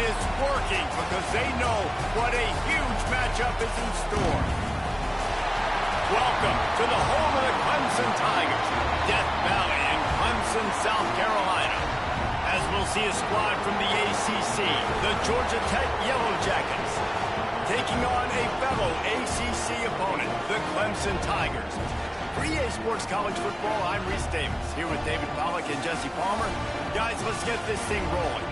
it's working because they know what a huge matchup is in store. Welcome to the home of the Clemson Tigers, Death Valley in Clemson, South Carolina. As we'll see a squad from the ACC, the Georgia Tech Yellow Jackets, taking on a fellow ACC opponent, the Clemson Tigers. For EA Sports College Football, I'm Reese Davis, here with David Pollack and Jesse Palmer. Guys, let's get this thing rolling.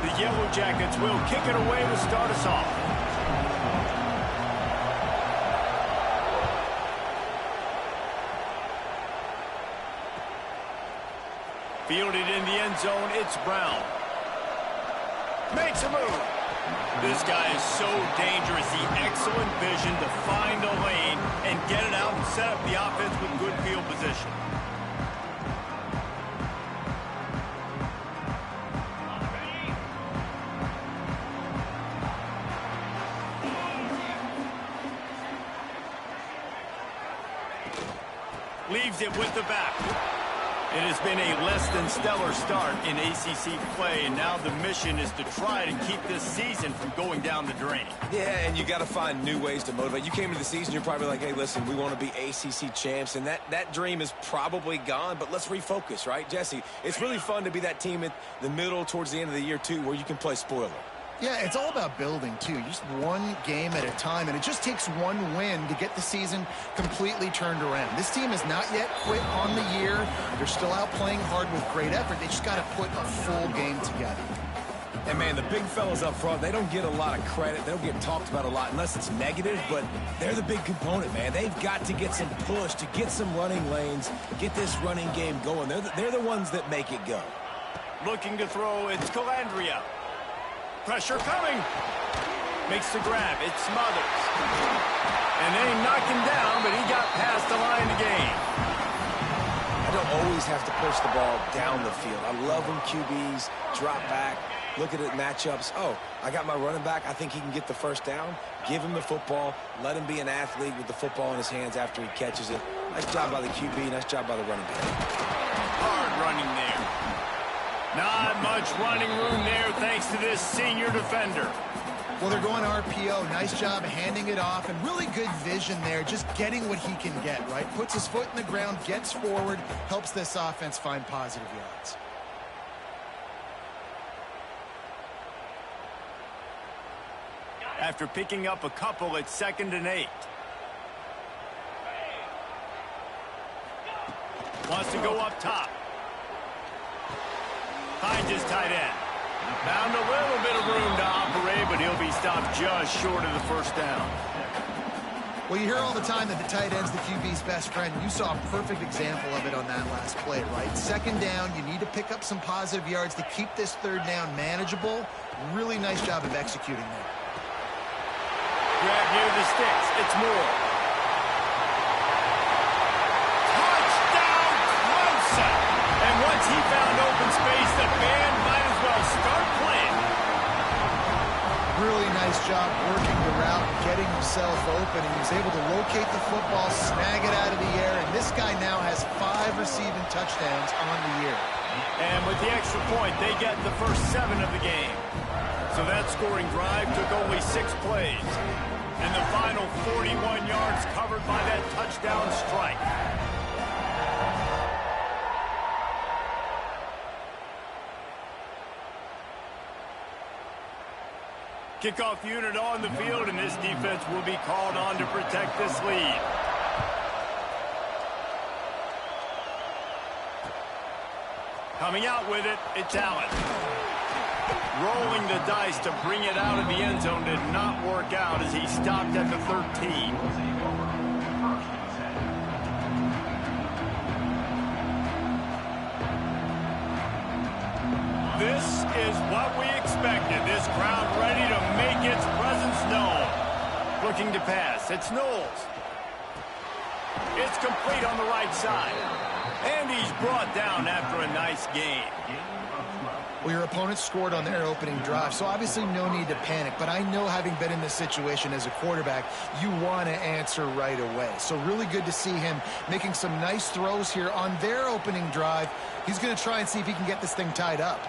The Yellow Jackets will kick it away to start us off. Fielded in the end zone, it's Brown. Makes a move. This guy is so dangerous. The excellent vision to find a lane and get it out and set up the offense with good field position. Leaves it with the back. It has been a less than stellar start in ACC play, and now the mission is to try to keep this season from going down the drain. Yeah, and you got to find new ways to motivate. You came into the season, you're probably like, hey, listen, we want to be ACC champs, and that dream is probably gone, but let's refocus, right, Jesse? It's really fun to be that team at the middle towards the end of the year, too, where you can play spoiler. Yeah, it's all about building, too. Just one game at a time, and it just takes one win to get the season completely turned around. This team has not yet quit on the year. They're still out playing hard with great effort. They just got to put a full game together. And, man, the big fellas up front, they don't get a lot of credit. They don't get talked about a lot unless it's negative, but they're the big component, man. They've got to get some push, to get some running lanes, get this running game going. They're the ones that make it go. Looking to throw, it's Calandria. Pressure coming. Makes the grab. It smothers. And they knock him down, but he got past the line to gain. I don't always have to push the ball down the field. I love when QBs drop back, look at it matchups. Oh, I got my running back. I think he can get the first down. Give him the football. Let him be an athlete with the football in his hands after he catches it. Nice job by the QB. Nice job by the running back. Hard running there. Not much running room there thanks to this senior defender. Well, they're going RPO. Nice job handing it off, and really good vision there, just getting what he can get, right? Puts his foot in the ground, gets forward, helps this offense find positive yards. After picking up a couple, it's 2nd and 8. Wants to go up top. Finds his tight end. Found a little bit of room to operate, but he'll be stopped just short of the first down. Well, you hear all the time that the tight end's the QB's best friend. You saw a perfect example of it on that last play, right? 2nd down, you need to pick up some positive yards to keep this 3rd down manageable. Really nice job of executing there. Grab near the sticks. It's Moore. Touchdown, Clemson! And once he found open space, the band might as well start playing. Really nice job working the route and getting himself open. He was able to locate the football, snag it out of the air, and this guy now has 5 receiving touchdowns on the year. And with the extra point, they get the first 7 of the game. So that scoring drive took only 6 plays. And the final 41 yards covered by that touchdown strike. Kickoff unit on the field, and this defense will be called on to protect this lead. Coming out with it, it's Allen. Rolling the dice to bring it out of the end zone did not work out as he stopped at the 13. This is what we expected. This crowd ready to make its presence known. Looking to pass. It's Knowles. It's complete on the right side. And he's brought down after a nice gain. Well, your opponent scored on their opening drive, so obviously no need to panic. But I know, having been in this situation as a quarterback, you want to answer right away. So really good to see him making some nice throws here on their opening drive. He's going to try and see if he can get this thing tied up.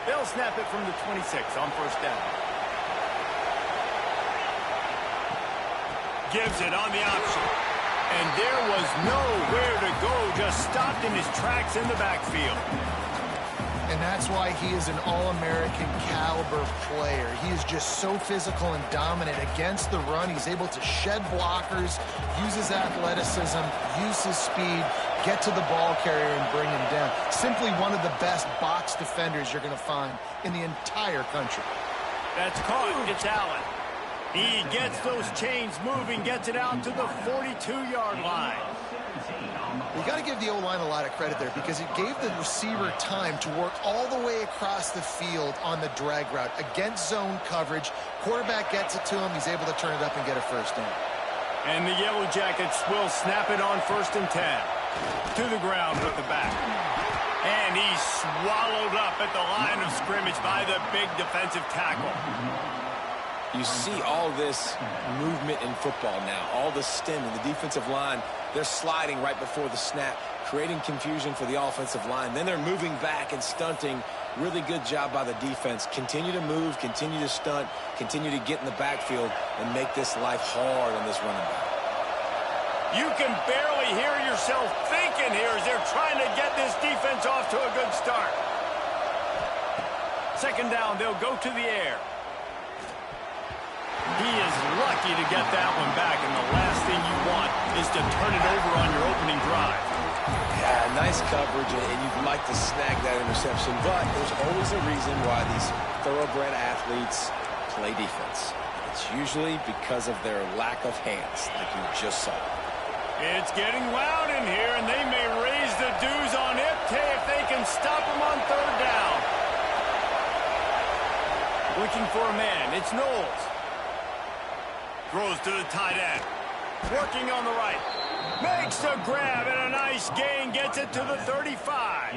They'll snap it from the 26 on first down. Gives it on the option. And there was nowhere to go, just stopped in his tracks in the backfield. And that's why he is an All-American caliber player. He is just so physical and dominant against the run. He's able to shed blockers, use his athleticism, use his speed, get to the ball carrier and bring him down. Simply one of the best box defenders you're going to find in the entire country. That's caught. It's Allen. He gets those chains moving, gets it out to the 42-yard line. You got to give the O-line a lot of credit there, because it gave the receiver time to work all the way across the field on the drag route against zone coverage. Quarterback gets it to him. He's able to turn it up and get a first down. And the Yellow Jackets will snap it on 1st and 10. To the ground with the back. And he's swallowed up at the line of scrimmage by the big defensive tackle. You see all this movement in football now, all the stem in the defensive line. They're sliding right before the snap, creating confusion for the offensive line. Then they're moving back and stunting. Really good job by the defense. Continue to move, continue to stunt, continue to get in the backfield and make this life hard on this running back. You can barely hear yourself thinking here as they're trying to get this defense off to a good start. 2nd down, they'll go to the air. He is lucky to get that one back, and the last thing you want is to turn it over on your opening drive. Yeah, nice coverage, and you'd like to snag that interception, but there's always a reason why these thoroughbred athletes play defense. It's usually because of their lack of hands, like you just saw. It's getting loud in here, and they may raise the dues on it if they can stop him on 3rd down. Looking for a man. It's Knowles. Throws to the tight end. Working on the right. Makes the grab, and a nice gain. Gets it to the 35.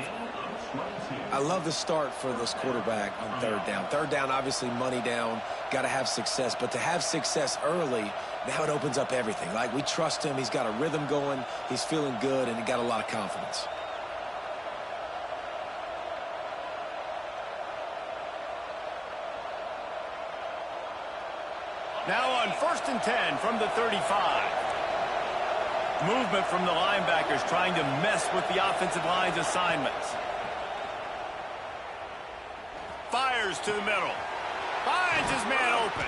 I love the start for this quarterback on 3rd down. 3rd down, obviously money down. Got to have success. But to have success early, now it opens up everything. Like, we trust him. He's got a rhythm going. He's feeling good, and he got a lot of confidence. Now on 1st and 10 from the 35. Movement from the linebackers trying to mess with the offensive line's assignments. Fires to the middle. Finds his man open.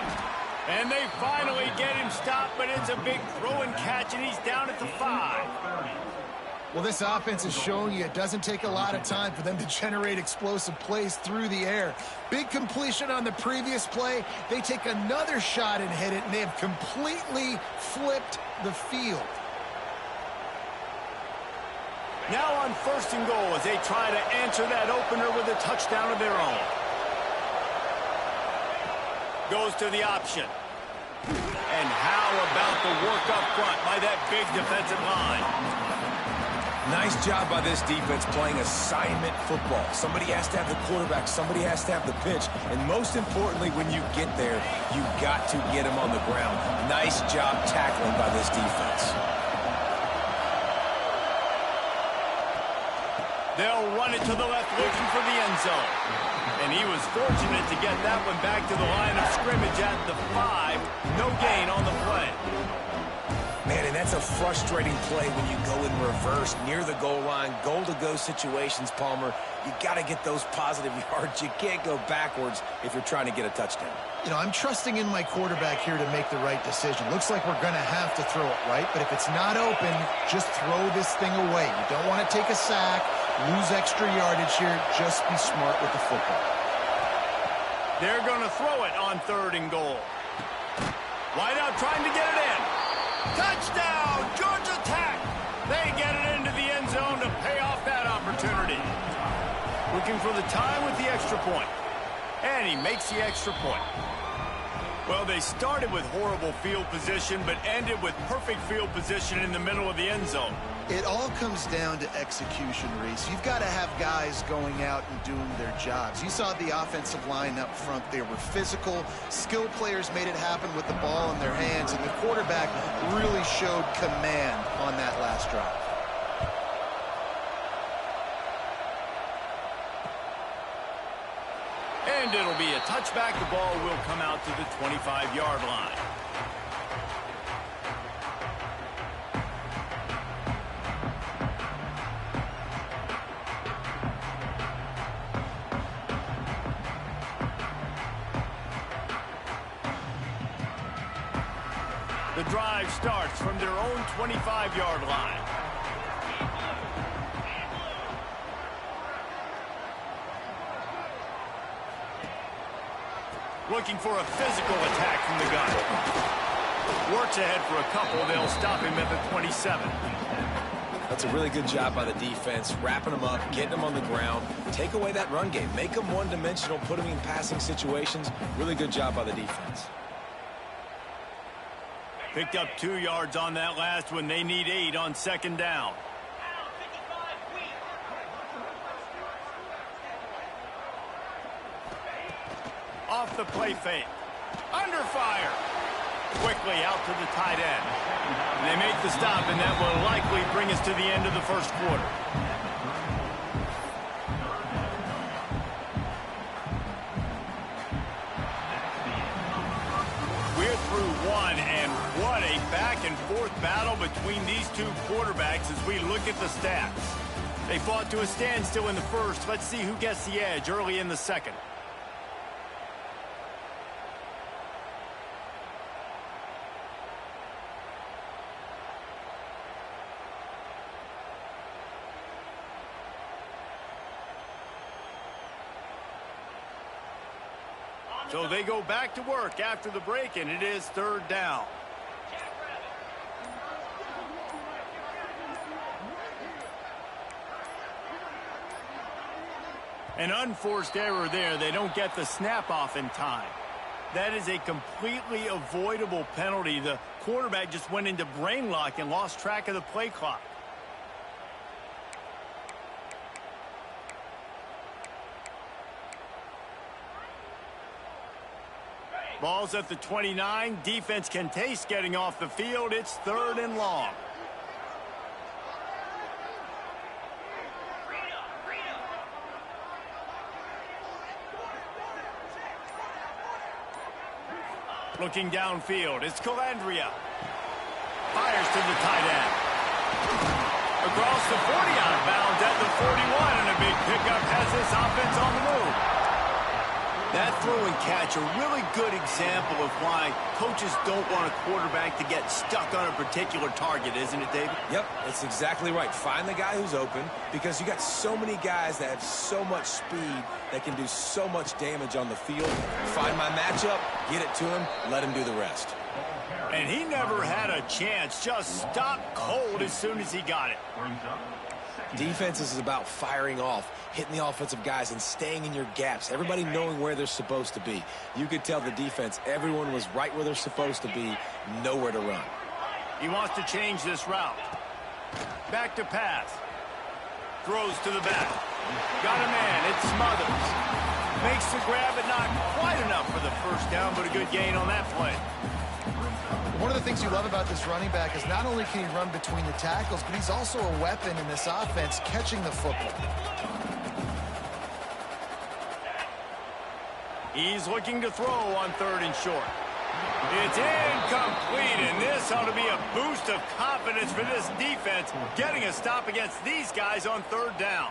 And they finally get him stopped, but it's a big throw and catch, and he's down at the 5. Well, this offense is showing you it doesn't take a lot of time for them to generate explosive plays through the air. Big completion on the previous play. They take another shot and hit it, and they have completely flipped the field. Now on 1st and goal as they try to answer that opener with a touchdown of their own. Goes to the option. And how about the work up front by that big defensive line? Nice job by this defense playing assignment football. Somebody has to have the quarterback. Somebody has to have the pitch. And most importantly, when you get there, you got to get him on the ground. Nice job tackling by this defense. They'll run it to the left, looking for the end zone. And he was fortunate to get that one back to the line of scrimmage at the 5. No gain on the play. Man, and that's a frustrating play when you go in reverse near the goal line, goal-to-go situations, Palmer. You got to get those positive yards. You can't go backwards if you're trying to get a touchdown. You know, I'm trusting in my quarterback here to make the right decision. Looks like we're going to have to throw it, right? But if it's not open, just throw this thing away. You don't want to take a sack, lose extra yardage here. Just be smart with the football. They're going to throw it on 3rd and goal. Wide out trying to get it in. Touchdown, Georgia Tech! They get it into the end zone to pay off that opportunity. Looking for the time with the extra point. And he makes the extra point. Well, they started with horrible field position, but ended with perfect field position in the middle of the end zone. It all comes down to execution, Reese. You've got to have guys going out and doing their jobs. You saw the offensive line up front. They were physical. Skilled players made it happen with the ball in their hands, and the quarterback really showed command on that last drive. And it'll be a touchback. The ball will come out to the 25-yard line. The drive starts from their own 25-yard line. Looking for a physical attack from the gun. Works ahead for a couple. They'll stop him at the 27. That's a really good job by the defense, wrapping them up, getting them on the ground. Take away that run game. Make them one-dimensional, put them in passing situations. Really good job by the defense. Picked up 2 yards on that last one. They need 8 on second down. Off the play fake. Under fire. Quickly out to the tight end. They make the stop, and that will likely bring us to the end of the first quarter. We're through one, and what a back-and-forth battle between these two quarterbacks as we look at the stats. They fought to a standstill in the first. Let's see who gets the edge early in the second. So they go back to work after the break, and it is third down. An unforced error there. They don't get the snap off in time. That is a completely avoidable penalty. The quarterback just went into brain lock and lost track of the play clock. Ball's at the 29. Defense can taste getting off the field. It's third and long. Looking downfield, it's Calandria. Fires to the tight end. Across the 40 out of bounds at the 41, and a big pickup has this offense on the move. That throw and catch, a really good example of why coaches don't want a quarterback to get stuck on a particular target, isn't it, David? Yep, it's exactly right. Find the guy who's open, because you got so many guys that have so much speed that can do so much damage on the field. Find my matchup, get it to him, let him do the rest. And he never had a chance, just stopped cold as soon as he got it. Defense is about firing off, hitting the offensive guys and staying in your gaps, everybody knowing where they're supposed to be. You could tell the defense, everyone was right where they're supposed to be, nowhere to run. He wants to change this route. Back to pass. Throws to the back. Got a man, it's Smothers. Makes the grab, but not quite enough for the first down, but a good gain on that play. One of the things you love about this running back is not only can he run between the tackles, but he's also a weapon in this offense, catching the football. He's looking to throw on third and short. It's incomplete, and this ought to be a boost of confidence for this defense, getting a stop against these guys on third down.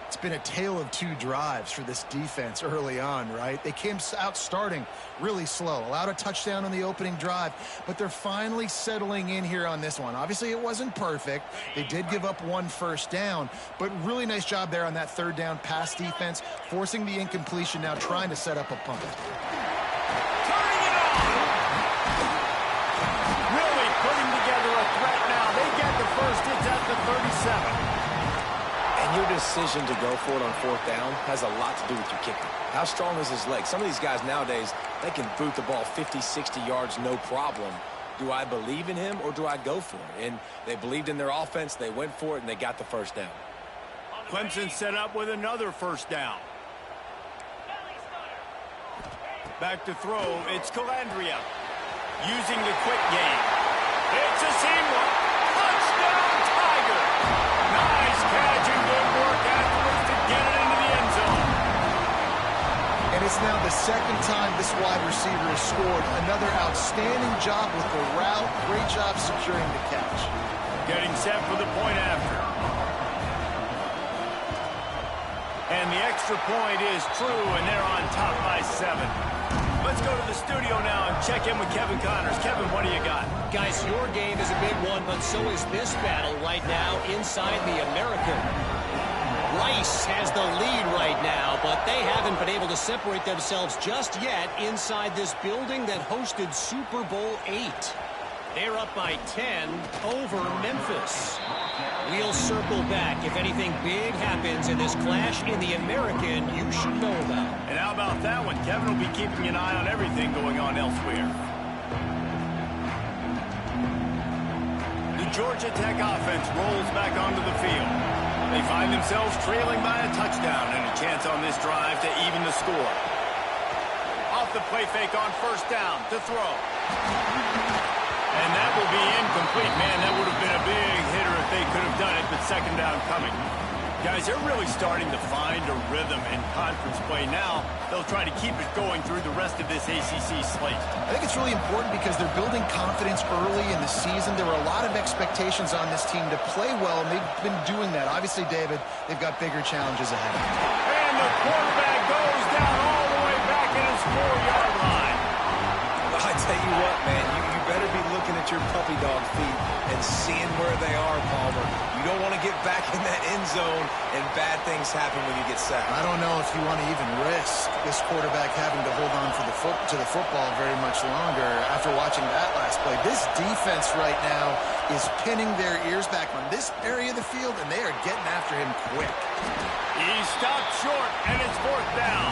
It's been a tale of two drives for this defense early on, right? They came out starting really slow, allowed a touchdown on the opening drive, but they're finally settling in here on this one. Obviously, it wasn't perfect. They did give up one first down, but really nice job there on that third down pass defense, forcing the incompletion, now trying to set up a punt. Turning it on! Really putting together a threat now. They get the first. It's at the 37. And your decision to go for it on fourth down has a lot to do with your kicker. How strong is his leg? Some of these guys nowadays, they can boot the ball 50, 60 yards, no problem. Do I believe in him or do I go for it? And they believed in their offense, they went for it, and they got the first down. Clemson set up with another first down. Back to throw, it's Calandria. Using the quick game. It's a seam one. Touchdown, Tiger! Nice catch and good work afterwards to get it into the end zone. And it's now the second time this wide receiver has scored. Another outstanding job with the route. Great job securing the catch. Getting set for the point after. And the extra point is true, and they're on top by 7. Let's go to the studio now and check in with Kevin Connors. Kevin, what do you got? Guys, your game is a big one, but so is this battle right now inside the American. Rice has the lead right now, but they haven't been able to separate themselves just yet inside this building that hosted Super Bowl 8. They're up by 10 over Memphis. We'll circle back. If anything big happens in this clash in the American, you should know about. And how about that one? Kevin will be keeping an eye on everything going on elsewhere. The Georgia Tech offense rolls back onto the field. They find themselves trailing by a touchdown and a chance on this drive to even the score. Off the play fake on first down to throw. And that will be incomplete. Man, that would have been a big hitter if they could have done it, but second down coming. Guys, they're really starting to find a rhythm in conference play now. They'll try to keep it going through the rest of this ACC slate. I think it's really important because they're building confidence early in the season. There were a lot of expectations on this team to play well, and they've been doing that. Obviously, David, they've got bigger challenges ahead. And the quarterback goes down all the way back at his 4-yard line. I tell you what, man, you better be looking at your puppy dog feet and seeing where they are, Palmer. You don't want to get back in that end zone and bad things happen when you get sacked. I don't know if you want to even risk this quarterback having to hold on to the football very much longer after watching that last play. This defense right now is pinning their ears back on this area of the field, and they are getting after him quick. He stopped short, and it's fourth down.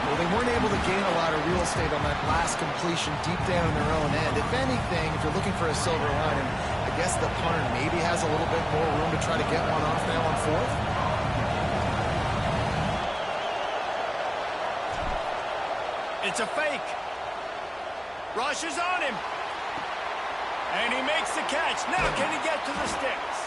Well, they weren't able to gain a lot of real estate on that last completion deep down in their own end. If anything, if you're looking for a silver lining, I guess the punter maybe has a little bit more room to try to get one off now on fourth. It's a fake. Rush is on him. And he makes the catch. Now can he get to the sticks?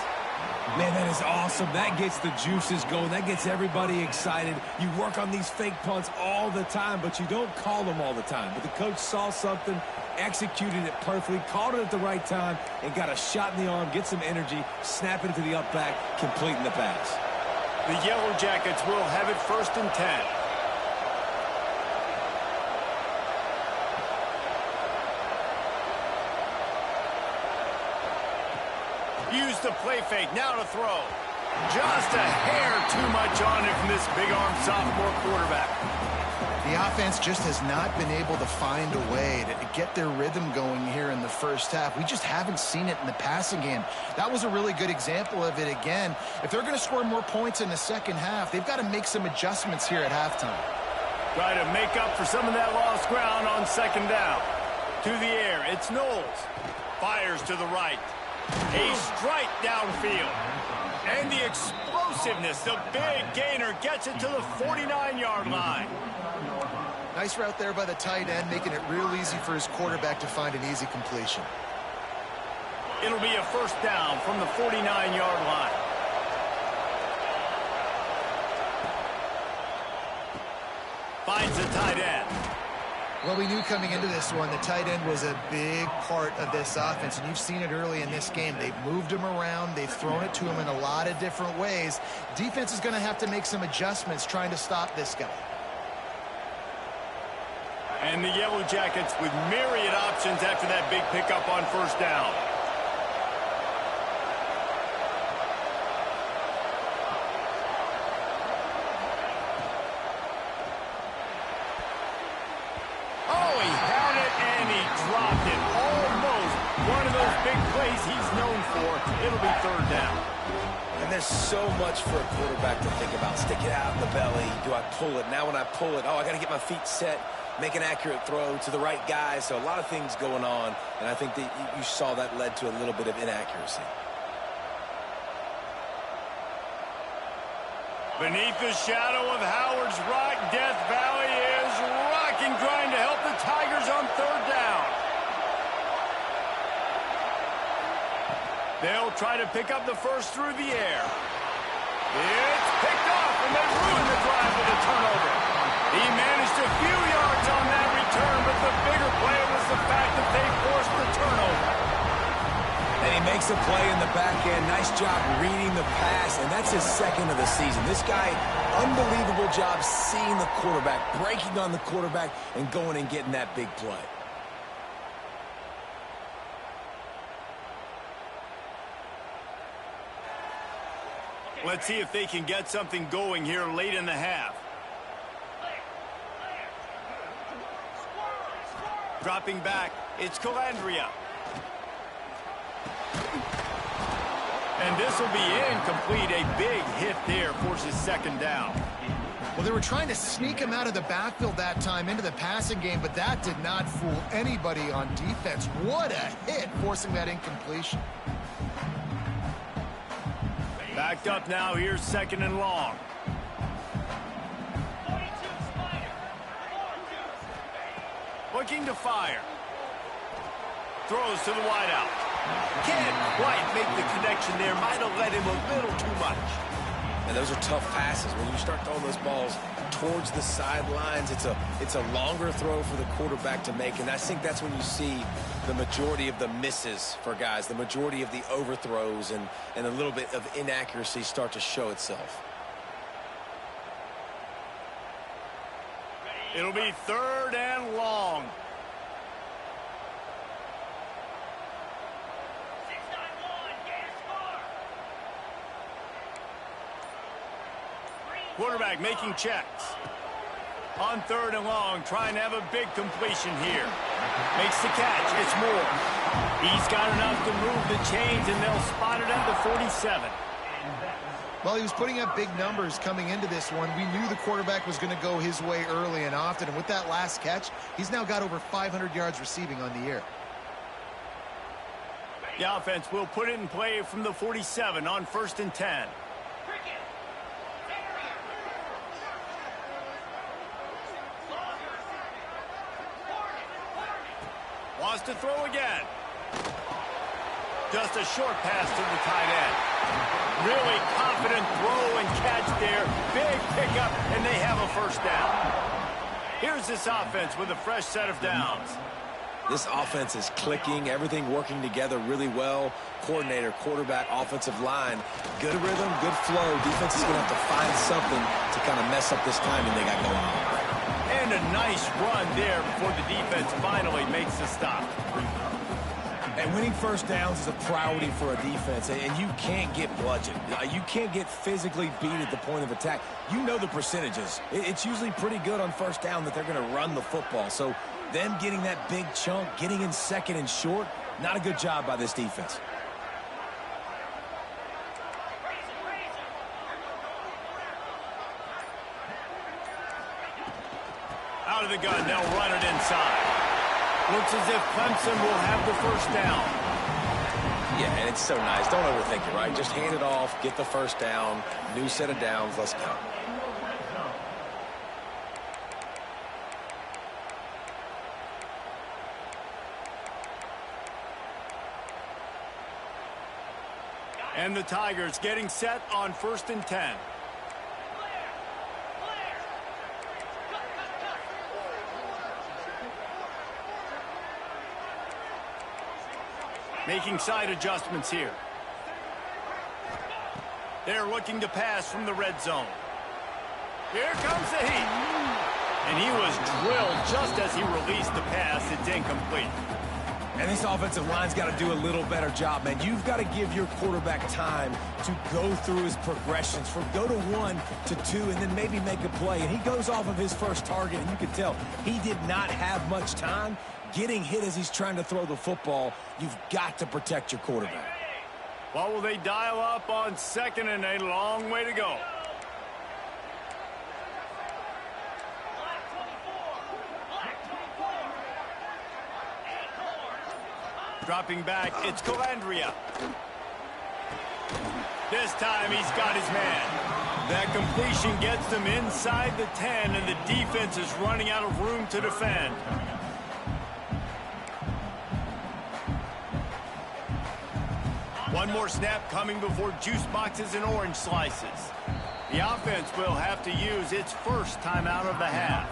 Man, that is awesome. That gets the juices going. That gets everybody excited. You work on these fake punts all the time, but you don't call them all the time. But the coach saw something, executed it perfectly, called it at the right time, and got a shot in the arm, get some energy, snap it to the up back, completing the pass. The Yellow Jackets will have it 1st and 10. Use the play fake, now to throw. Just a hair too much on it from this big-arm sophomore quarterback. The offense just has not been able to find a way to get their rhythm going here in the first half. We just haven't seen it in the passing game. That was a really good example of it again. If they're going to score more points in the second half, they've got to make some adjustments here at halftime. Try to make up for some of that lost ground on second down. To the air, it's Knowles. Fires to the right. A strike downfield. And the explosiveness, the big gainer gets it to the 49-yard line. Nice route there by the tight end, making it real easy for his quarterback to find an easy completion. It'll be a first down from the 49-yard line. Finds the tight end. Well, we knew coming into this one, the tight end was a big part of this offense, and you've seen it early in this game. They've moved him around. They've thrown it to him in a lot of different ways. Defense is going to have to make some adjustments trying to stop this guy. And the Yellow Jackets with myriad options after that big pickup on first down. Oh, he had it and he dropped it. Almost one of those big plays he's known for. It'll be third down. And there's so much for a quarterback to think about. Stick it out in the belly. Do I pull it? Now when I pull it, oh, I got to get my feet set, make an accurate throw to the right guy. So a lot of things going on, and I think that you saw that led to a little bit of inaccuracy. Beneath the shadow of Howard's Rock, Death Valley is rocking, trying to help the Tigers on third down. They'll try to pick up the first through the air. It's picked off, and they ruin the drive with a turnover. He managed a few yards on that return, but the bigger play was the fact that they forced the turnover. And he makes a play in the back end. Nice job reading the pass, and that's his second of the season. This guy, unbelievable job seeing the quarterback, breaking on the quarterback, and going and getting that big play. Let's see if they can get something going here late in the half. Dropping back, it's Calandria. And this will be incomplete. A big hit there forces second down. Well, they were trying to sneak him out of the backfield that time into the passing game, but that did not fool anybody on defense. What a hit, forcing that incompletion. Backed up now, here's second and long. Looking to fire. Throws to the wideout. Can't quite make the connection there. Might have led him a little too much. And those are tough passes. When you start throwing those balls towards the sidelines, it's a longer throw for the quarterback to make. And I think that's when you see the majority of the misses for guys, the majority of the overthrows and a little bit of inaccuracy start to show itself. It'll be third and long. Quarterback making checks. On third and long, trying to have a big completion here. Makes the catch. It's Moore. He's got enough to move the chains, and they'll spot it at the 47. Well, he was putting up big numbers coming into this one. We knew the quarterback was going to go his way early and often, and with that last catch, he's now got over 500 yards receiving on the year. The offense will put it in play from the 47 on first and 10. Wants to throw again. Just a short pass to the tight end. Really confident throw and catch there. Big pickup, and they have a first down. Here's this offense with a fresh set of downs. This offense is clicking, everything working together really well. Coordinator, quarterback, offensive line, good rhythm, good flow. Defense is going to have to find something to kind of mess up this timing they got going on. And a nice run there before the defense finally makes the stop. And winning first downs is a priority for a defense, and you can't get bludgeoned. You can't get physically beat at the point of attack. You know the percentages. It's usually pretty good on first down that they're going to run the football. So them getting that big chunk, getting in second and short, not a good job by this defense. Out of the gun, they'll run it inside. Looks as if Clemson will have the first down. Yeah, and it's so nice. Don't overthink it, right? Just hand it off, get the first down, new set of downs, let's go. And the Tigers getting set on first and 10. Making side adjustments here. They're looking to pass from the red zone. Here comes the heat. And he was drilled just as he released the pass. It's incomplete. And this offensive line's got to do a little better job, man. You've got to give your quarterback time to go through his progressions from go to 1 to 2 and then maybe make a play. And he goes off of his first target, and you can tell he did not have much time getting hit as he's trying to throw the football. You've got to protect your quarterback. What will they dial up on second and a long way to go? Dropping back, it's Calandria. This time he's got his man. That completion gets them inside the 10, and the defense is running out of room to defend. One more snap coming before juice boxes and orange slices. The offense will have to use its first timeout of the half.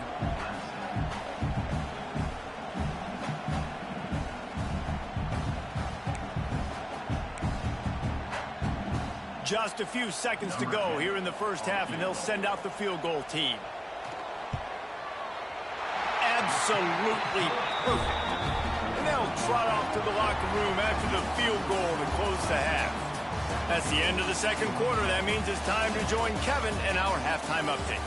Just a few seconds to go here in the first half, and they'll send out the field goal team. Absolutely perfect. And they'll trot off to the locker room after the field goal to close the half. That's the end of the second quarter. That means it's time to join Kevin in our halftime update.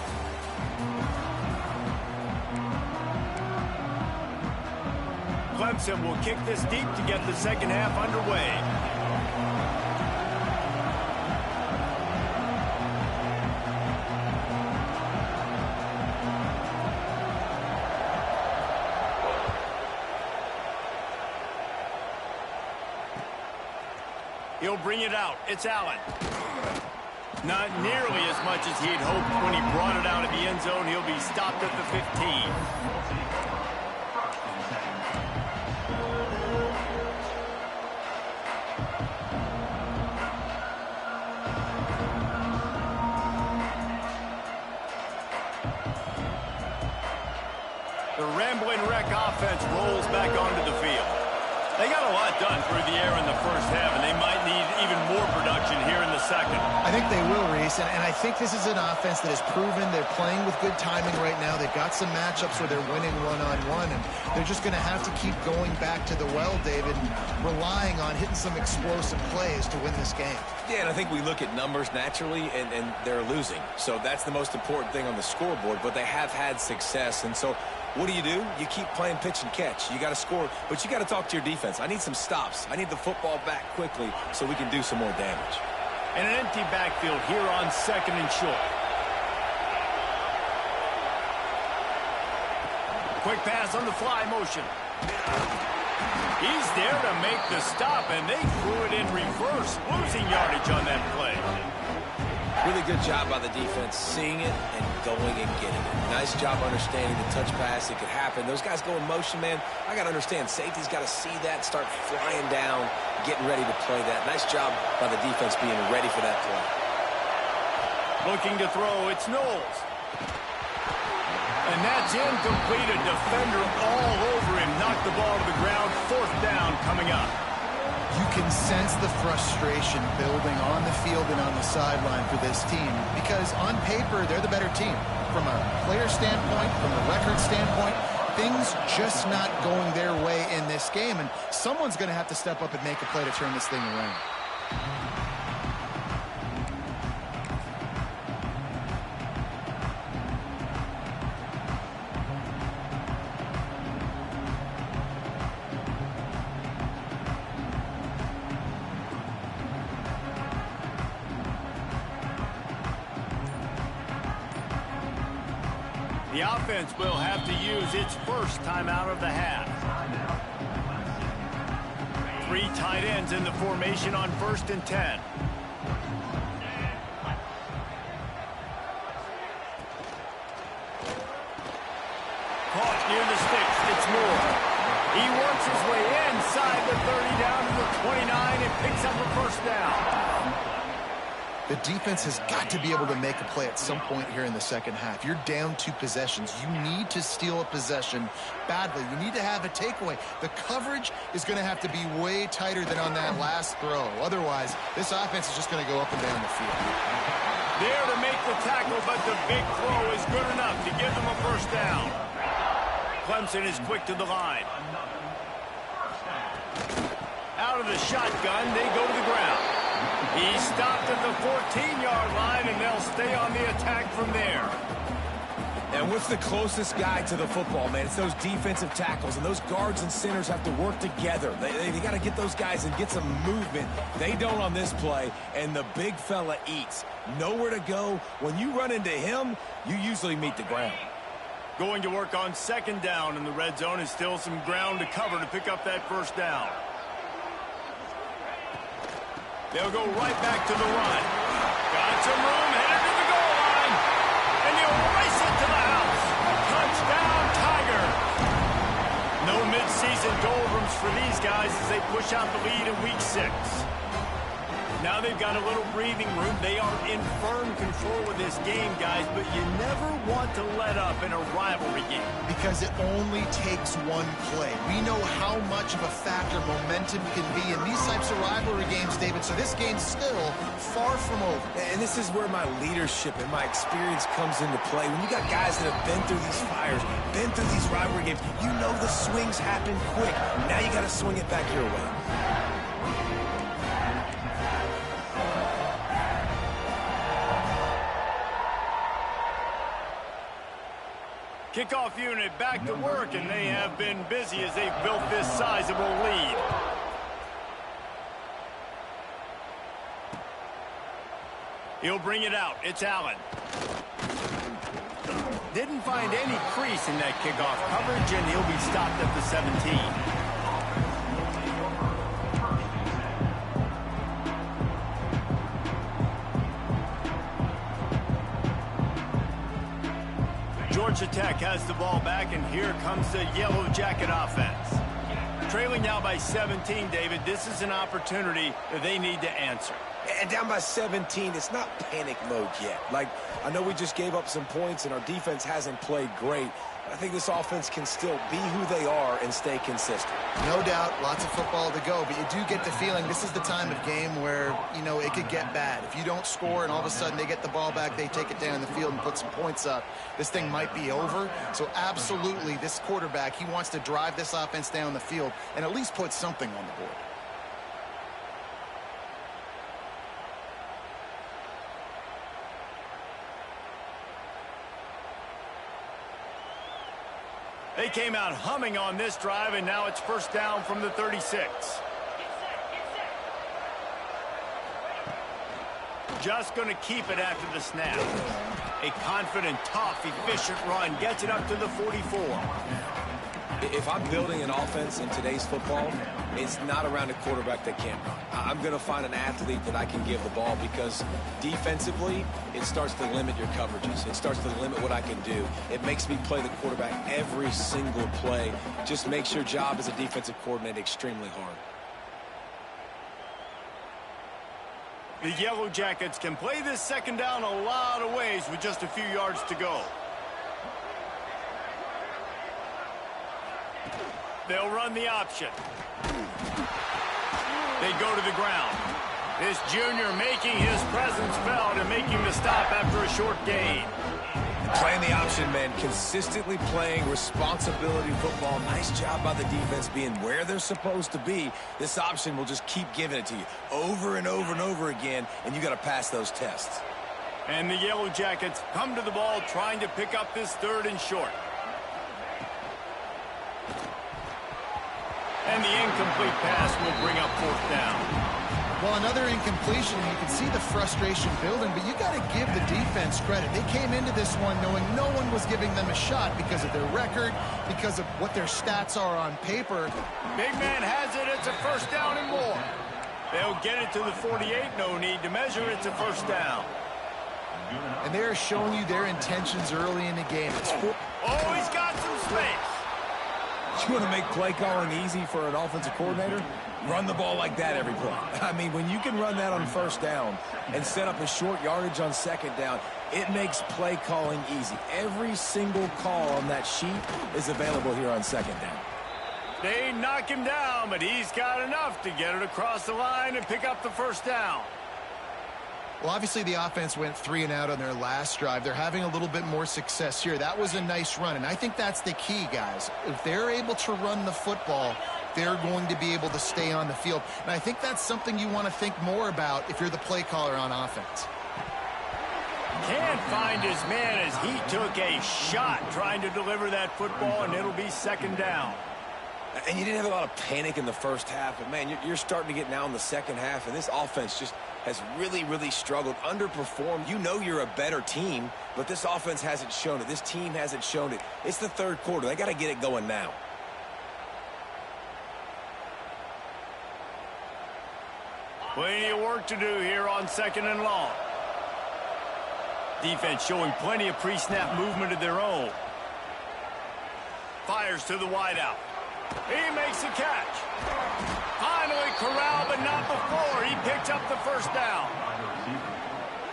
Clemson will kick this deep to get the second half underway. He'll bring it out. It's Allen. Not nearly as much as he'd hoped when he brought it out of the end zone. He'll be stopped at the 15. The rambling wreck offense rolls back onto the field. They got a lot done through the air in the first half, and they might need even more production here in the second. I think they will, Reese, and I think this is an offense that has proven they're playing with good timing right now. They've got some matchups where they're winning one-on-one, and they're just going to have to keep going back to the well, David, and relying on hitting some explosive plays to win this game. Yeah, and I think we look at numbers naturally, and they're losing. So that's the most important thing on the scoreboard, but they have had success, and so what do? You keep playing pitch and catch. You got to score, but you got to talk to your defense. I need some stops. I need the football back quickly so we can do some more damage. And an empty backfield here on second and short. Quick pass on the fly motion. He's there to make the stop, and they threw it in reverse, losing yardage on that play. Really good job by the defense, seeing it and going and getting it. Nice job understanding the touch pass. It could happen. Those guys go in motion, man. I got to understand, safety's got to see that, start flying down, getting ready to play that. Nice job by the defense being ready for that play. Looking to throw, it's Knowles. And that's incomplete. A defender all over him. Knocked the ball to the ground. Fourth down coming up. You can sense the frustration building on the field and on the sideline for this team because on paper, they're the better team. From a player standpoint, from a record standpoint, things just not going their way in this game, and someone's going to have to step up and make a play to turn this thing around. The offense will have to use its first timeout of the half. Three tight ends in the formation on 1st and 10. Caught near the sticks. It's Moore. He works his way inside the 30 down to the 29 and picks up a first down. The defense has got to be able to make a play at some point here in the second half. You're down 2 possessions. You need to steal a possession badly. You need to have a takeaway. The coverage is going to have to be way tighter than on that last throw. Otherwise, this offense is just going to go up and down the field. There to make the tackle, but the big throw is good enough to give them a first down. Clemson is quick to the line. Out of the shotgun, they go to the ground. He stopped at the 14-yard line, and they'll stay on the attack from there. And what's the closest guy to the football, man? It's those defensive tackles, and those guards and centers have to work together. They got to get those guys and get some movement. They don't on this play, and the big fella eats. Nowhere to go. When you run into him, you usually meet the ground. Going to work on second down in the red zone is still some ground to cover to pick up that first down. They'll go right back to the run. Got some room, headed to the goal line. And he'll race it to the house. Touchdown, Tiger. No midseason doldrums for these guys as they push out the lead in week 6. Now they've got a little breathing room. They are in firm control of this game, guys, but you never want to let up in a rivalry game. Because it only takes one play. We know how much of a factor momentum can be in these types of rivalry games, David, so this game's still far from over. And this is where my leadership and my experience comes into play. When you got guys that have been through these fires, been through these rivalry games, you know the swings happen quick. Now you got to swing it back your way. Kickoff unit back to work, and they have been busy as they've built this sizable lead. He'll bring it out. It's Allen. Didn't find any crease in that kickoff coverage, and he'll be stopped at the 17. Georgia Tech has the ball back, and here comes the Yellow Jacket offense. Trailing now by 17, David, this is an opportunity that they need to answer. And down by 17, it's not panic mode yet. Like, I know we just gave up some points, and our defense hasn't played great. I think this offense can still be who they are and stay consistent. No doubt, lots of football to go, but you do get the feeling this is the time of game where, you know, it could get bad. If you don't score and all of a sudden they get the ball back, they take it down the field and put some points up, this thing might be over. So absolutely, this quarterback, he wants to drive this offense down the field and at least put something on the board. They came out humming on this drive, and now it's first down from the 36. Just going to keep it after the snap. A confident, tough, efficient run gets it up to the 44. If I'm building an offense in today's football, it's not around a quarterback that can't run. I'm going to find an athlete that I can give the ball because defensively, it starts to limit your coverages. It starts to limit what I can do. It makes me play the quarterback every single play. Just makes your job as a defensive coordinator extremely hard. The Yellow Jackets can play this second down a lot of ways with just a few yards to go. They'll run the option. They go to the ground. This junior making his presence felt and making the stop after a short gain. Playing the option, man. Consistently playing responsibility football. Nice job by the defense being where they're supposed to be. This option will just keep giving it to you over and over and over again, and you got to pass those tests. And the Yellow Jackets come to the ball trying to pick up this third and short. And the incomplete pass will bring up fourth down. Well, another incompletion. You can see the frustration building, but you got to give the defense credit. They came into this one knowing no one was giving them a shot because of their record, because of what their stats are on paper. Big man has it. It's a first down and more. They'll get it to the 48. No need to measure. It's a first down. And they're showing you their intentions early in the game. Oh, he's got some space. You want to make play calling easy for an offensive coordinator? Run the ball like that every play. I mean, when you can run that on first down and set up a short yardage on second down, it makes play calling easy. Every single call on that sheet is available here on second down. They knock him down, but he's got enough to get it across the line and pick up the first down. Well, obviously the offense went 3 and out on their last drive. They're having a little bit more success here. That was a nice run, and I think that's the key, guys. If they're able to run the football, they're going to be able to stay on the field. And I think that's something you want to think more about if you're the play caller on offense. Can't find his man as he took a shot trying to deliver that football, and it'll be second down. And you didn't have a lot of panic in the first half, but, man, you're starting to get now in the second half, and this offense just has really, really struggled, underperformed. You know you're a better team, but this offense hasn't shown it. This team hasn't shown it. It's the third quarter. They got to get it going now. Plenty of work to do here on second and long. Defense showing plenty of pre-snap movement of their own. Fires to the wideout. He makes a catch. Finally corralled, but not before. He picks up the first down.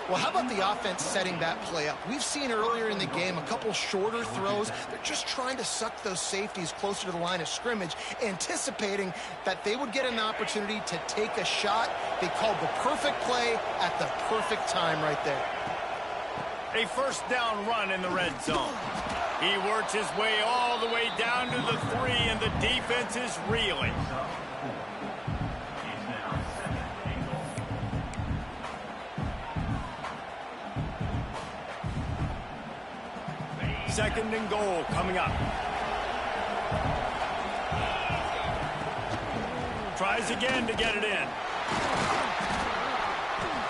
Well, how about the offense setting that play up? We've seen earlier in the game a couple shorter throws. They're just trying to suck those safeties closer to the line of scrimmage, anticipating that they would get an opportunity to take a shot. They called the perfect play at the perfect time right there. A first down run in the red zone. He works his way all the way down to the 3, and the defense is reeling. Second and goal coming up. Tries again to get it in.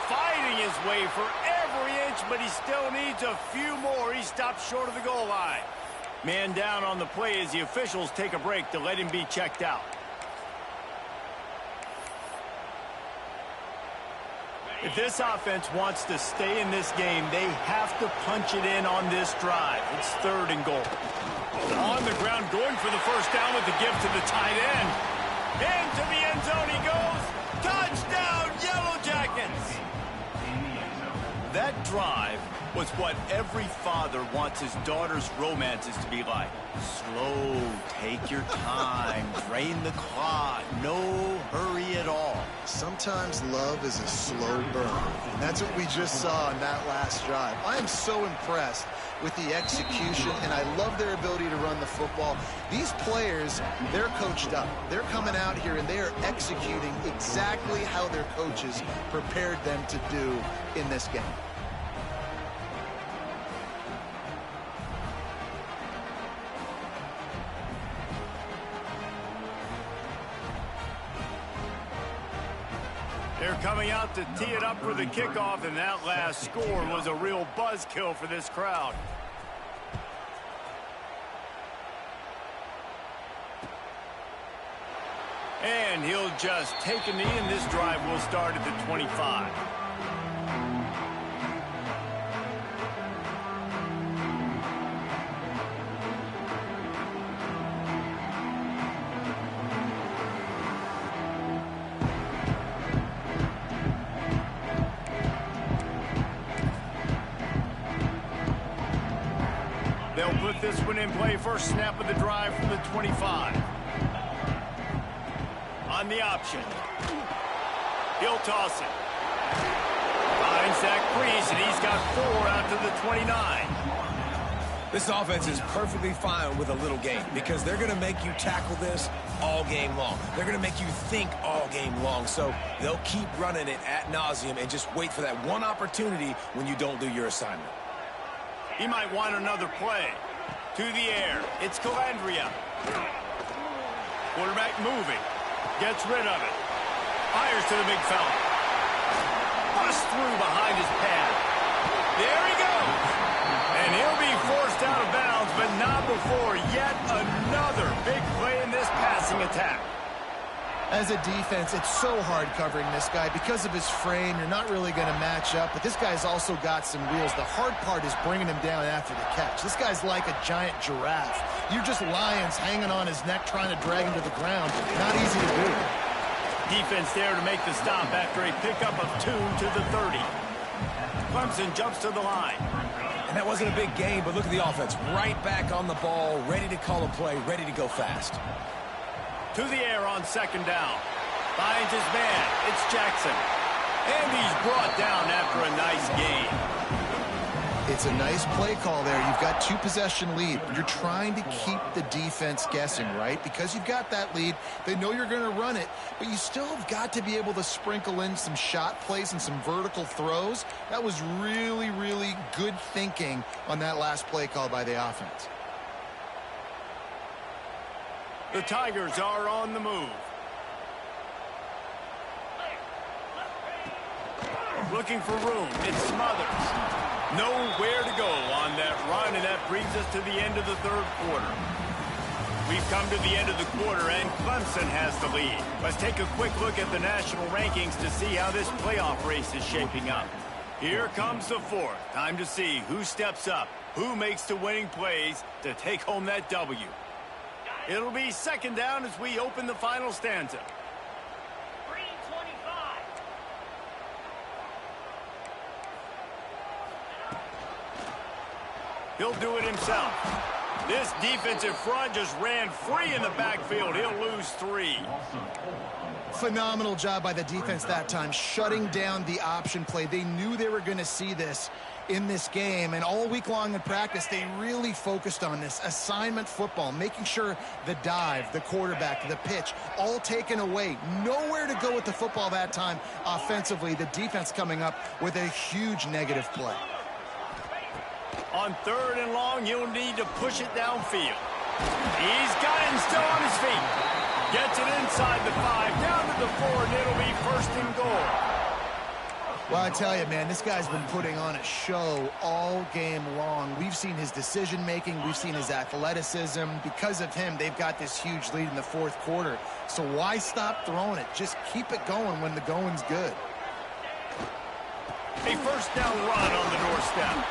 Fighting his way for every inch, but he still needs a few more. He stops short of the goal line. Man down on the play as the officials take a break to let him be checked out. If this offense wants to stay in this game, they have to punch it in on this drive. It's third and goal. On the ground, going for the first down with the give to the tight end. Into the end zone he goes. Touchdown, Yellow Jackets! That drive was what every father wants his daughter's romances to be like. Slow, take your time, drain the clock, no hurry at all. Sometimes love is a slow burn, and that's what we just saw in that last drive. I am so impressed with the execution, and I love their ability to run the football. These players, they're coached up. They're coming out here, and they are executing exactly how their coaches prepared them to do in this game. They're coming out to tee it up for the kickoff, and that last score was a real buzzkill for this crowd. And he'll just take a knee, and this drive will start at the 25. They'll put this one in play. First snap of the drive from the 25. On the option. He'll toss it. Finds that crease, and he's got 4 out to the 29. This offense is perfectly fine with a little game because they're going to make you tackle this all game long. They're going to make you think all game long. So they'll keep running it ad nauseum and just wait for that one opportunity when you don't do your assignment. He might want another play. To the air. It's Calandria. Quarterback moving. Gets rid of it. Fires to the big fella. Busts through behind his pad. There he goes. And he'll be forced out of bounds, but not before yet another big play in this passing attack. As a defense, it's so hard covering this guy. Because of his frame, you're not really going to match up, but this guy's also got some wheels. The hard part is bringing him down after the catch. This guy's like a giant giraffe. You're just lions hanging on his neck trying to drag him to the ground. Not easy to do. Defense there to make the stop after a pickup of 2 to the 30. Clemson jumps to the line. And that wasn't a big game, but look at the offense. Right back on the ball, ready to call a play, ready to go fast. To the air on second down. Finds his man. It's Jackson. And he's brought down after a nice gain. It's a nice play call there. You've got 2-possession lead. You're trying to keep the defense guessing, right? Because you've got that lead, they know you're going to run it, but you still have got to be able to sprinkle in some shot plays and some vertical throws. That was really, really good thinking on that last play call by the offense. The Tigers are on the move. Looking for room. It's Smothers. Nowhere to go on that run, and that brings us to the end of the third quarter. We've come to the end of the quarter, and Clemson has the lead. Let's take a quick look at the national rankings to see how this playoff race is shaping up. Here comes the fourth. Time to see who steps up, who makes the winning plays to take home that W. It'll be second down as we open the final stanza. He'll do it himself. This defensive front just ran free in the backfield. He'll lose 3. Phenomenal job by the defense that time, shutting down the option play. They knew they were going to see this in this game, and all week long in practice, they really focused on this assignment football, making sure the dive, the quarterback, the pitch, all taken away. Nowhere to go with the football that time offensively. The defense coming up with a huge negative play. On third and long, you'll need to push it downfield. He's got it and still on his feet. Gets it inside the 5, down to the 4, and it'll be first and goal. Well, I tell you, man, this guy's been putting on a show all game long. We've seen his decision-making. We've seen his athleticism. Because of him, they've got this huge lead in the fourth quarter. So why stop throwing it? Just keep it going when the going's good. A first down run on the doorstep.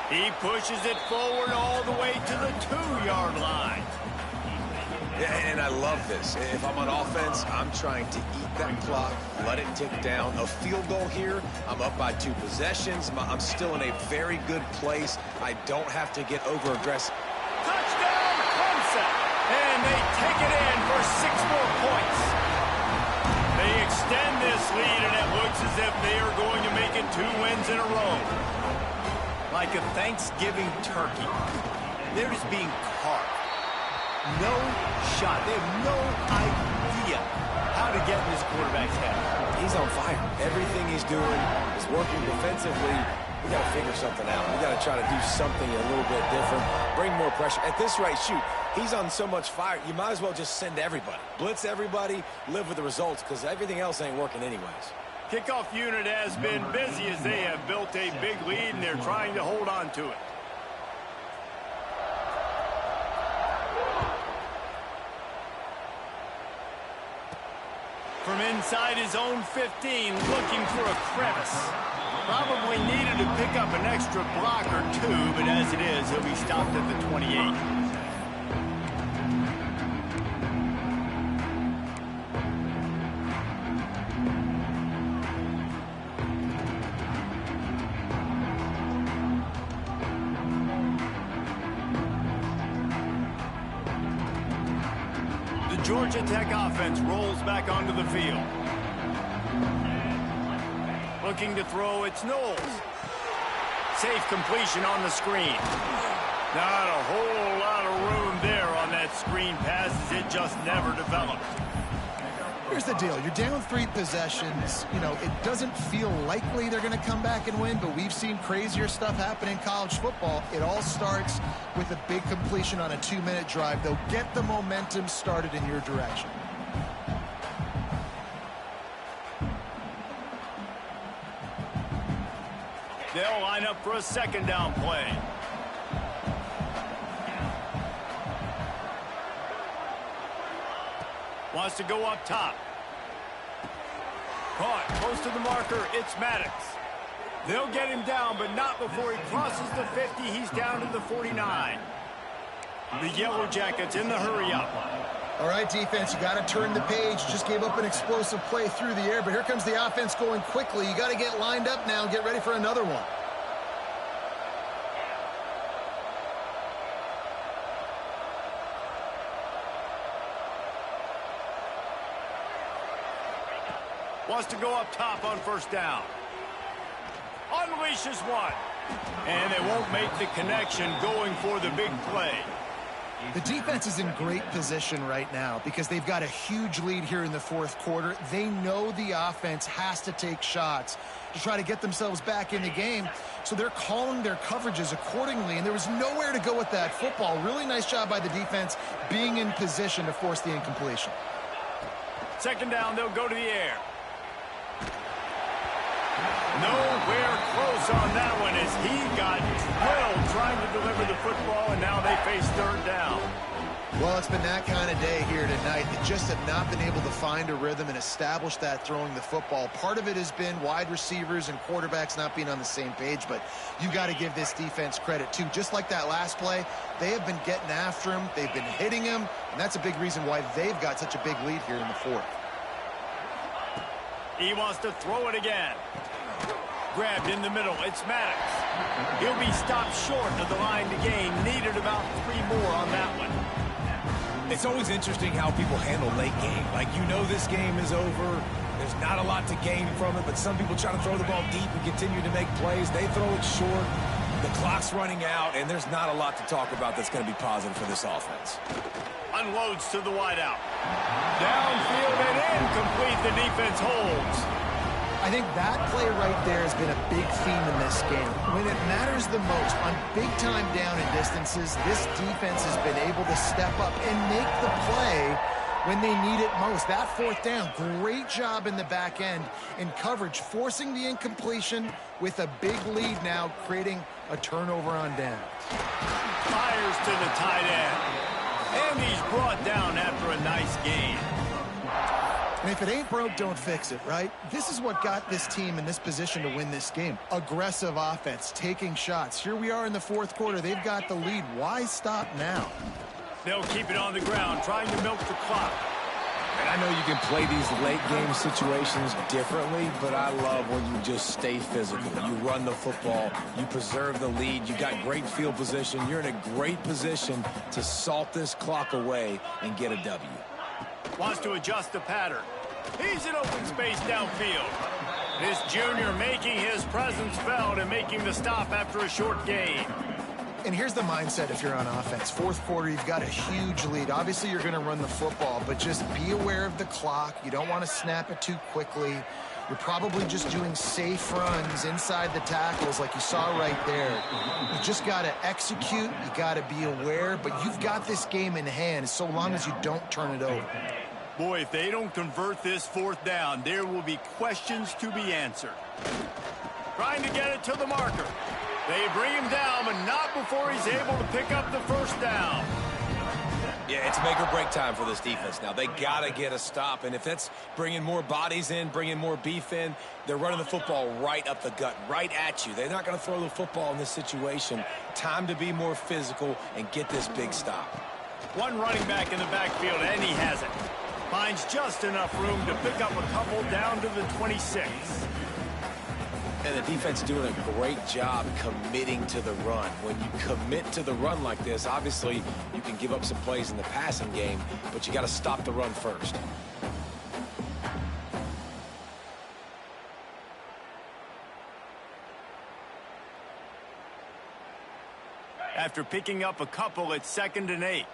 He pushes it forward all the way to the 2-yard line. Yeah, and I love this. If I'm on offense, I'm trying to eat that clock, let it tick down. A field goal here, I'm up by 2 possessions. I'm still in a very good place. I don't have to get over-aggressive. Touchdown, Clemson! And they take it in for 6 more points. They extend this lead, and it looks as if they are going to make it 2 wins in a row. Like a Thanksgiving turkey, they're just being carved. No shot. They have no idea how to get in this quarterback's head. He's on fire. Everything he's doing is working defensively. We got to figure something out. We got to try to do something a little bit different, bring more pressure. At this rate, shoot, he's on so much fire, you might as well just send everybody. Blitz everybody, live with the results, because everything else ain't working anyways. Kickoff unit has been busy as they have built a big lead, and they're trying to hold on to it. From inside his own 15, looking for a crevice. Probably needed to pick up an extra block or 2, but as it is, he'll be stopped at the 28. Georgia Tech offense rolls back onto the field. Looking to throw, it's Knowles. Safe completion on the screen. Not a whole lot of room there on that screen pass as it just never developed. Here's the deal. You're down 3 possessions. You know, it doesn't feel likely they're going to come back and win, but we've seen crazier stuff happen in college football. It all starts with a big completion on a 2-minute drive. They'll get the momentum started in your direction. They'll line up for a second down play. Wants to go up top. Caught close to the marker. It's Maddox. They'll get him down, but not before he crosses the 50. He's down to the 49. The Yellow Jackets in the hurry-up. All right, defense, you got to turn the page. Just gave up an explosive play through the air, but here comes the offense going quickly. You got to get lined up now and get ready for another one. Wants to go up top on first down. Unleashes one. And they won't make the connection going for the big play. The defense is in great position right now because they've got a huge lead here in the fourth quarter. They know the offense has to take shots to try to get themselves back in the game, so they're calling their coverages accordingly, and there was nowhere to go with that football. Really nice job by the defense being in position to force the incompletion. Second down, they'll go to the air. Nowhere close on that one as he got drilled trying to deliver the football, and now they face third down. Well, it's been that kind of day here tonight. They just have not been able to find a rhythm and establish that throwing the football. Part of it has been wide receivers and quarterbacks not being on the same page, but you got to give this defense credit too. Just like that last play, they have been getting after him. They've been hitting him, and that's a big reason why they've got such a big lead here in the fourth. He wants to throw it again. Grabbed in the middle. It's Maddox. He'll be stopped short of the line to gain. Needed about 3 more on that one. It's always interesting how people handle late game. Like, you know this game is over. There's not a lot to gain from it, but some people try to throw the ball deep and continue to make plays. They throw it short. The clock's running out, and there's not a lot to talk about that's going to be positive for this offense. Unloads to the wideout. Downfield and incomplete. The defense holds. I think that play right there has been a big theme in this game. When it matters the most, on big-time down and distances, this defense has been able to step up and make the play when they need it most. That fourth down, great job in the back end in coverage, forcing the incompletion with a big lead now, creating a turnover on down. Fires to the tight end. And he's brought down after a nice gain. And if it ain't broke, don't fix it, right? This is what got this team in this position to win this game. Aggressive offense, taking shots. Here we are in the fourth quarter. They've got the lead. Why stop now? They'll keep it on the ground, trying to milk the clock. And I know you can play these late game situations differently, but I love when you just stay physical. You run the football, you preserve the lead, you got great field position. You're in a great position to salt this clock away and get a W. Wants to adjust the pattern. He's in open space downfield. This junior making his presence felt and making the stop after a short gain. And here's the mindset if you're on offense. Fourth quarter, you've got a huge lead. Obviously, you're going to run the football, but just be aware of the clock. You don't want to snap it too quickly. You're probably just doing safe runs inside the tackles like you saw right there. You just got to execute. You got to be aware, but you've got this game in hand so long as you don't turn it over. Boy, if they don't convert this fourth down, there will be questions to be answered. Trying to get it to the marker. They bring him down, but not before he's able to pick up the first down. Yeah, it's make or break time for this defense now. They got to get a stop, and if that's bringing more bodies in, bringing more beef in, they're running the football right up the gut, right at you. They're not going to throw the football in this situation. Time to be more physical and get this big stop. One running back in the backfield, and he has it. Finds just enough room to pick up a couple down to the 26. And the defense doing a great job committing to the run. When you commit to the run like this, obviously you can give up some plays in the passing game, but you got to stop the run first. After picking up a couple, it's 2nd and 8.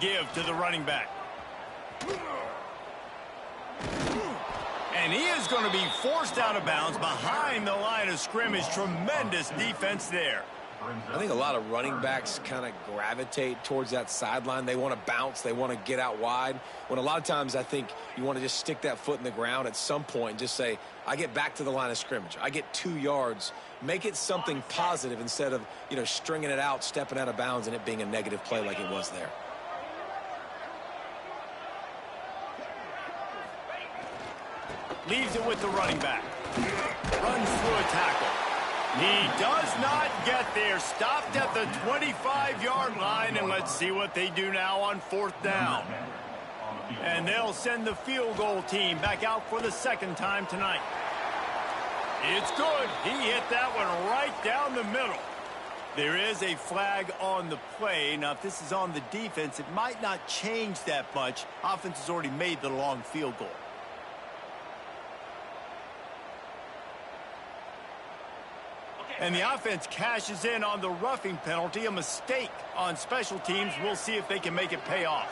Give to the running back. And he is going to be forced out of bounds behind the line of scrimmage. Tremendous defense there. I think a lot of running backs kind of gravitate towards that sideline. They want to bounce. They want to get out wide. When a lot of times I think you want to just stick that foot in the ground at some point and just say, I get back to the line of scrimmage. I get 2 yards. Make it something positive instead of, stringing it out, stepping out of bounds, and it being a negative play like it was there. Leaves it with the running back. Runs through a tackle. He does not get there. Stopped at the 25-yard line, and let's see what they do now on 4th down. And they'll send the field goal team back out for the 2nd time tonight. It's good. He hit that one right down the middle. There is a flag on the play. Now, if this is on the defense, it might not change that much. Offense has already made the long field goal. And the offense cashes in on the roughing penalty, a mistake on special teams. We'll see if they can make it pay off.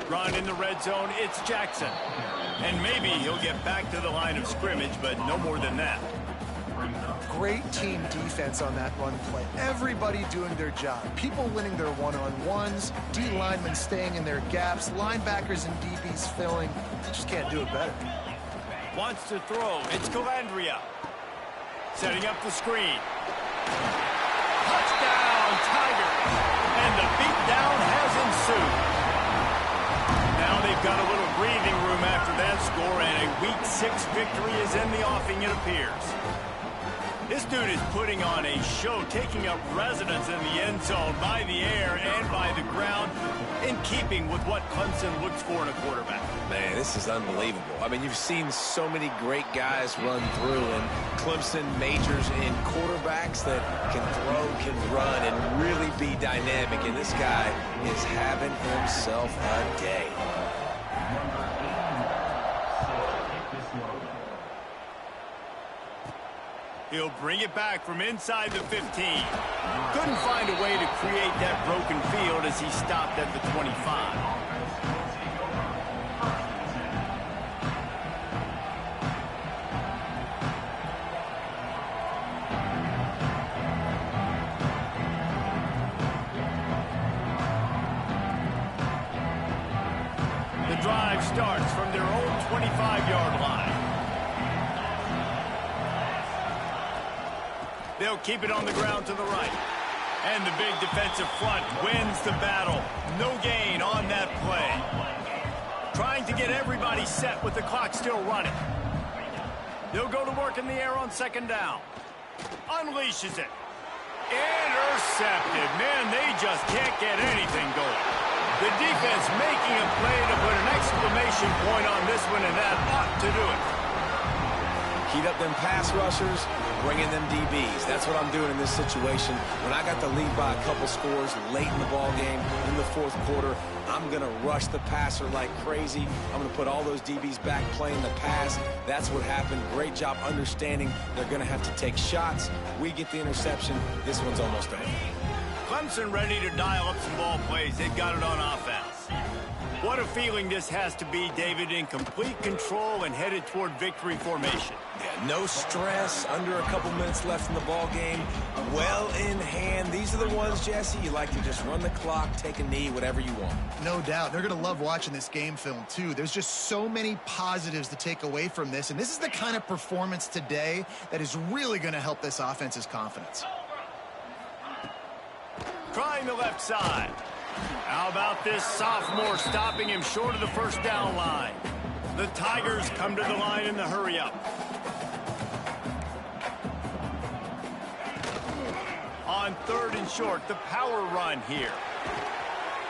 Run in the red zone, it's Jackson. And maybe he'll get back to the line of scrimmage, but no more than that. Great team defense on that run play. Everybody doing their job. People winning their one-on-ones, D linemen staying in their gaps, linebackers and DBs filling. Just can't do it better. Wants to throw. It's Calandria. Setting up the screen. Touchdown, Tigers. And the beatdown has ensued. Now they've got a little breathing room after that score, and a Week 6 victory is in the offing, it appears. This dude is putting on a show, taking up residence in the end zone by the air and by the ground, in keeping with what Clemson looks for in a quarterback. Man, this is unbelievable. I mean, you've seen so many great guys run through, and Clemson majors in quarterbacks that can throw, can run, and really be dynamic. And this guy is having himself a day. He'll bring it back from inside the 15. Couldn't find a way to create that broken field as he stopped at the 25. The drive starts from their own 25-yard line. They'll keep it on the ground to the right. And the big defensive front wins the battle. No gain on that play. Trying to get everybody set with the clock still running. They'll go to work in the air on second down. Unleashes it. Intercepted. Man, they just can't get anything going. The defense making a play to put an exclamation point on this one, and that ought to do it. Heat up them pass rushers, bring in them DBs. That's what I'm doing in this situation. When I got the lead by a couple scores late in the ball game, in the fourth quarter, I'm going to rush the passer like crazy. I'm going to put all those DBs back playing the pass. That's what happened. Great job understanding they're going to have to take shots. We get the interception. This one's almost over. Clemson ready to dial up some ball plays. They've got it on offense. What a feeling this has to be, David, in complete control and headed toward victory formation. Yeah, no stress, under a couple minutes left in the ball game, well in hand. These are the ones, Jesse, you like to just run the clock, take a knee, whatever you want. No doubt. They're going to love watching this game film, too. There's just so many positives to take away from this, and this is the kind of performance today that is really going to help this offense's confidence. Trying the left side. How about this sophomore stopping him short of the first down line? The Tigers come to the line in the hurry-up. On third and short, the power run here.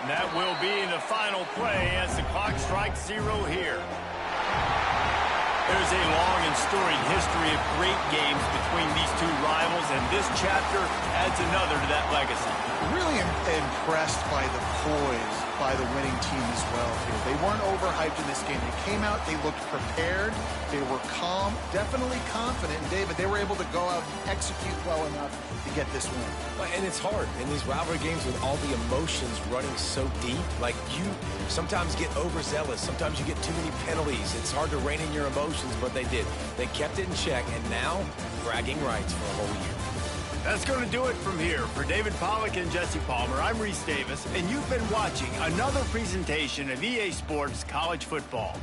And that will be the final play as the clock strikes 0 here. There's a long and storied history of great games between these two rivals, and this chapter adds another to that legacy. Really impressed by the poise by the winning team as well here. They weren't overhyped in this game. They came out, they looked prepared, they were calm, definitely confident. And David, they were able to go out and execute well enough to get this win. And it's hard in these rivalry games with all the emotions running so deep. Like, you sometimes get overzealous. Sometimes you get too many penalties. It's hard to rein in your emotions, but they did. They kept it in check, and now bragging rights for a whole year. That's going to do it from here. For David Pollack and Jesse Palmer, I'm Reese Davis, and you've been watching another presentation of EA Sports College Football.